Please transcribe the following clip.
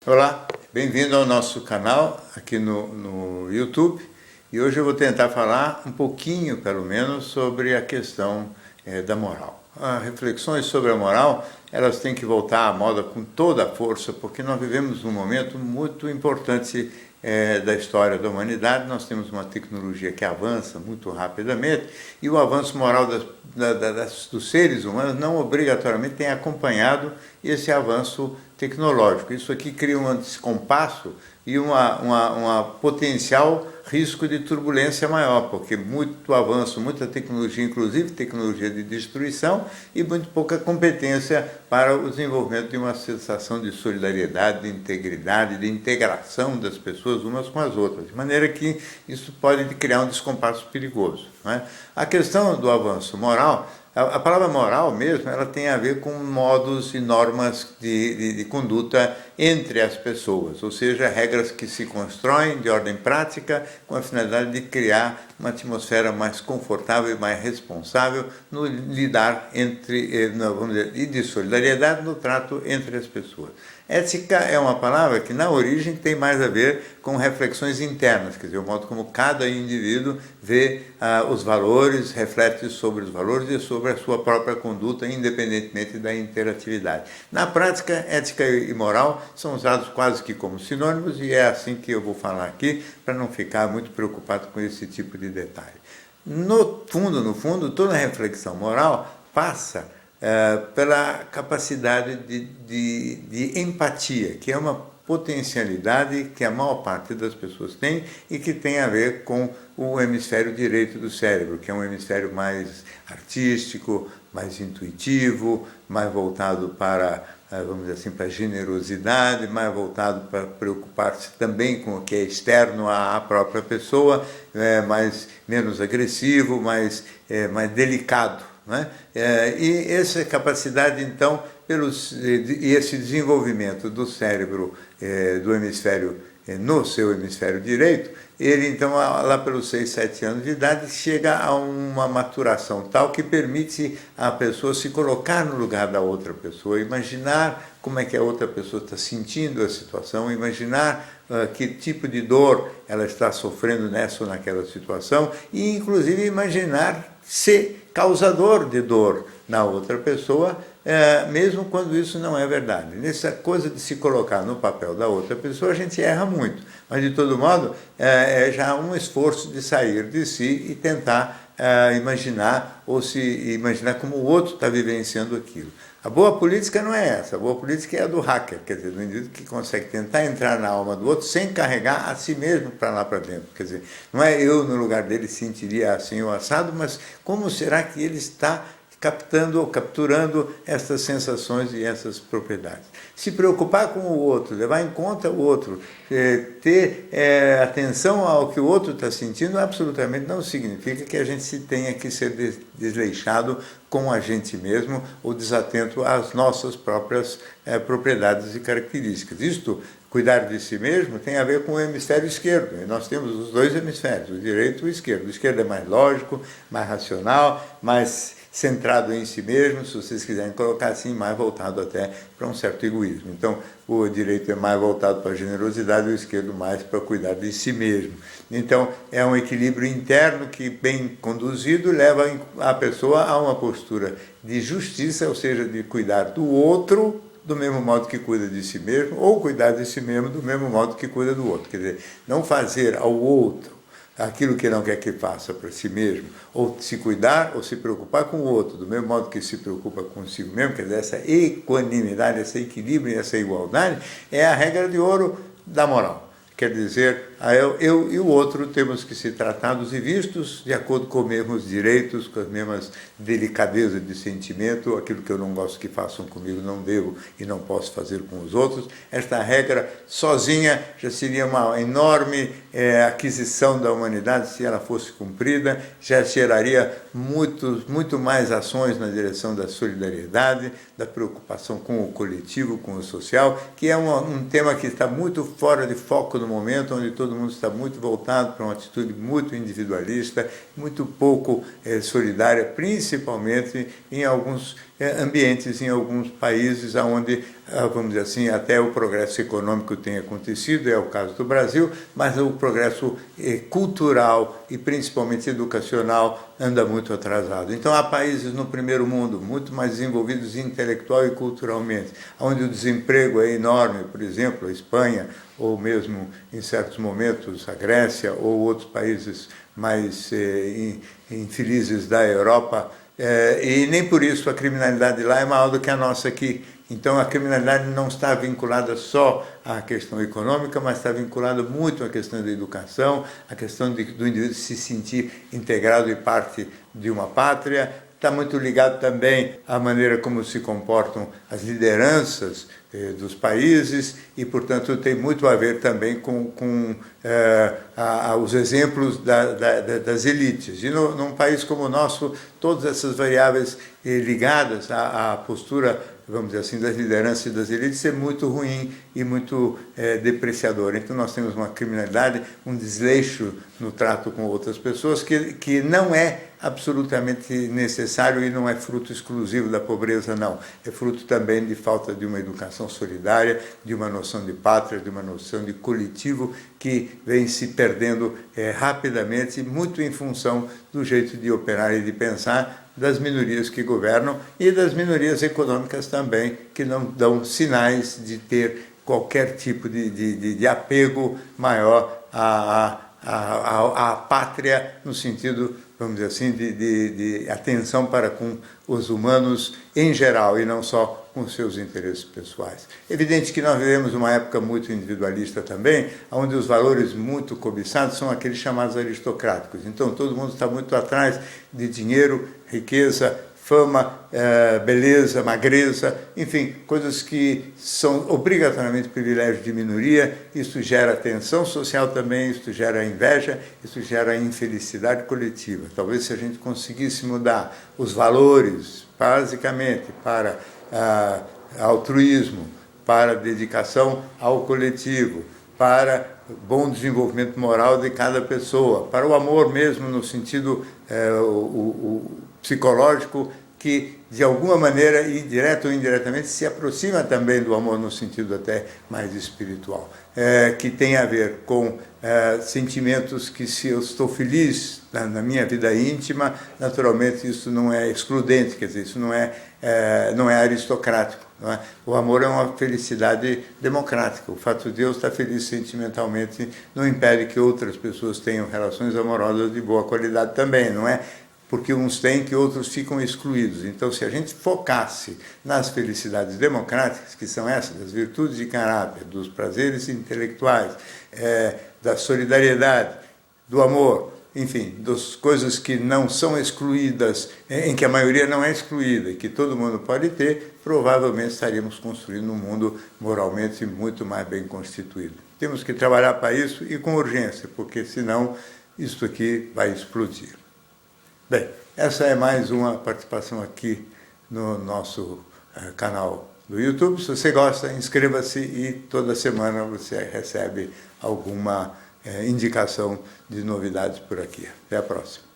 Olá, bem-vindo ao nosso canal aqui no YouTube, e hoje eu vou tentar falar um pouquinho, pelo menos, sobre a questão da moral. As reflexões sobre a moral, elas têm que voltar à moda com toda a força, porque nós vivemos um momento muito importante da história da humanidade. Nós temos uma tecnologia que avança muito rapidamente, e o avanço moral dos seres humanos não obrigatoriamente tem acompanhado esse avanço tecnológico. Isso aqui cria um descompasso e uma potencial risco de turbulência maior, porque muito avanço, muita tecnologia, inclusive tecnologia de destruição, e muito pouca competência para o desenvolvimento de uma sensação de solidariedade, de integridade, de integração das pessoas umas com as outras, de maneira que isso pode criar um descompasso perigoso, não é? A questão do avanço moral, a palavra moral mesmo, ela tem a ver com modos e normas de conduta entre as pessoas, ou seja, regras que se constroem de ordem prática com a finalidade de criar uma atmosfera mais confortável e mais responsável no lidar vamos dizer, e de solidariedade no trato entre as pessoas. Ética é uma palavra que, na origem, tem mais a ver com reflexões internas, quer dizer, o modo como cada indivíduo vê os valores, reflete sobre os valores e sobre a sua própria conduta, independentemente da interatividade. Na prática, ética e moral são usados quase que como sinônimos, e é assim que eu vou falar aqui, para não ficar muito preocupado com esse tipo de detalhe. No fundo, toda reflexão moral passa pela capacidade de empatia, que é uma potencialidade que a maior parte das pessoas tem e que tem a ver com o hemisfério direito do cérebro, que é um hemisfério mais artístico, mais intuitivo, mais voltado para, vamos dizer assim, para a generosidade, mais voltado para preocupar-se também com o que é externo à própria pessoa, menos agressivo, mais delicado. Né? E essa capacidade, então, e esse desenvolvimento do cérebro, do hemisfério, no seu hemisfério direito, ele, então, lá pelos 6, 7 anos de idade, chega a uma maturação tal que permite a pessoa se colocar no lugar da outra pessoa, imaginar como é que a outra pessoa está sentindo a situação, imaginar que tipo de dor ela está sofrendo nessa ou naquela situação, e, inclusive, imaginar ser causador de dor na outra pessoa, mesmo quando isso não é verdade. Nessa coisa de se colocar no papel da outra pessoa, a gente erra muito, mas de todo modo é já um esforço de sair de si e tentar imaginar, ou se imaginar como o outro está vivenciando aquilo. A boa política não é essa, a boa política é a do hacker, quer dizer, do indivíduo que consegue tentar entrar na alma do outro sem carregar a si mesmo para lá para dentro. Quer dizer, não é eu no lugar dele sentiria assim o assado, mas como será que ele está captando ou capturando essas sensações e essas propriedades. Se preocupar com o outro, levar em conta o outro, ter atenção ao que o outro está sentindo, absolutamente não significa que a gente tenha que ser desleixado com a gente mesmo ou desatento às nossas próprias propriedades e características. Isto, cuidar de si mesmo, tem a ver com o hemisfério esquerdo. E nós temos os dois hemisférios, o direito e o esquerdo. O esquerdo é mais lógico, mais racional, mais centrado em si mesmo, se vocês quiserem colocar assim, mais voltado até para um certo egoísmo. Então, o direito é mais voltado para a generosidade, o esquerdo mais para cuidar de si mesmo. Então, é um equilíbrio interno que, bem conduzido, leva a pessoa a uma postura de justiça, ou seja, de cuidar do outro do mesmo modo que cuida de si mesmo, ou cuidar de si mesmo do mesmo modo que cuida do outro. Quer dizer, não fazer ao outro aquilo que não quer que faça para si mesmo, ou se cuidar ou se preocupar com o outro, do mesmo modo que se preocupa consigo mesmo, quer dizer, essa equanimidade, esse equilíbrio e essa igualdade é a regra de ouro da moral. Quer dizer, eu e o outro temos que ser tratados e vistos de acordo com os mesmos direitos, com as mesmas delicadezas de sentimento. Aquilo que eu não gosto que façam comigo não devo e não posso fazer com os outros. Esta regra sozinha já seria uma enorme aquisição da humanidade se ela fosse cumprida, já geraria muito mais ações na direção da solidariedade, da preocupação com o coletivo, com o social, que é um tema que está muito fora de foco no momento, onde todo mundo está muito voltado para uma atitude muito individualista, muito pouco solidária, principalmente em alguns ambientes em alguns países onde, vamos dizer assim, até o progresso econômico tem acontecido, é o caso do Brasil, mas o progresso cultural e principalmente educacional anda muito atrasado. Então há países no primeiro mundo muito mais desenvolvidos intelectual e culturalmente, onde o desemprego é enorme, por exemplo, a Espanha, ou mesmo em certos momentos a Grécia ou outros países mais infelizes da Europa, e nem por isso a criminalidade lá é maior do que a nossa aqui. Então a criminalidade não está vinculada só à questão econômica, mas está vinculada muito à questão da educação, à questão do indivíduo se sentir integrado e parte de uma pátria. Está muito ligado também à maneira como se comportam as lideranças dos países e, portanto, tem muito a ver também com os exemplos das elites. E num país como o nosso, todas essas variáveis ligadas à postura, vamos dizer assim, das lideranças e das elites é muito ruim e muito depreciadora. Então nós temos uma criminalidade, um desleixo no trato com outras pessoas que não é absolutamente necessário e não é fruto exclusivo da pobreza, não. É fruto também de falta de uma educação solidária, de uma noção de pátria, de uma noção de coletivo que vem se perdendo rapidamente, muito em função do jeito de operar e de pensar das minorias que governam e das minorias econômicas também, que não dão sinais de ter qualquer tipo de apego maior à pátria, no sentido, vamos dizer assim, de atenção para com os humanos em geral e não só com seus interesses pessoais. Evidente que nós vivemos uma época muito individualista também, onde os valores muito cobiçados são aqueles chamados aristocráticos. Então todo mundo está muito atrás de dinheiro, riqueza, fama, beleza, magreza, enfim, coisas que são obrigatoriamente privilégios de minoria. Isso gera tensão social também, isso gera inveja, isso gera infelicidade coletiva. Talvez se a gente conseguisse mudar os valores, basicamente, para altruísmo, para dedicação ao coletivo, para bom desenvolvimento moral de cada pessoa, para o amor mesmo no sentido psicológico, que de alguma maneira, direta ou indiretamente, se aproxima também do amor no sentido até mais espiritual, que tem a ver com sentimentos que, se eu estou feliz na minha vida íntima, naturalmente isso não é excludente, quer dizer, isso não é aristocrático. Não é? O amor é uma felicidade democrática. O fato de eu estar feliz sentimentalmente não impede que outras pessoas tenham relações amorosas de boa qualidade também, não é? Porque uns têm que outros ficam excluídos. Então, se a gente focasse nas felicidades democráticas, que são essas, das virtudes de caráter, dos prazeres intelectuais, da solidariedade, do amor, enfim, das coisas que não são excluídas, em que a maioria não é excluída e que todo mundo pode ter, provavelmente estaríamos construindo um mundo moralmente muito mais bem constituído. Temos que trabalhar para isso e com urgência, porque senão isso aqui vai explodir. Bem, essa é mais uma participação aqui no nosso canal do YouTube. Se você gosta, inscreva-se e toda semana você recebe alguma indicação de novidades por aqui. Até a próxima.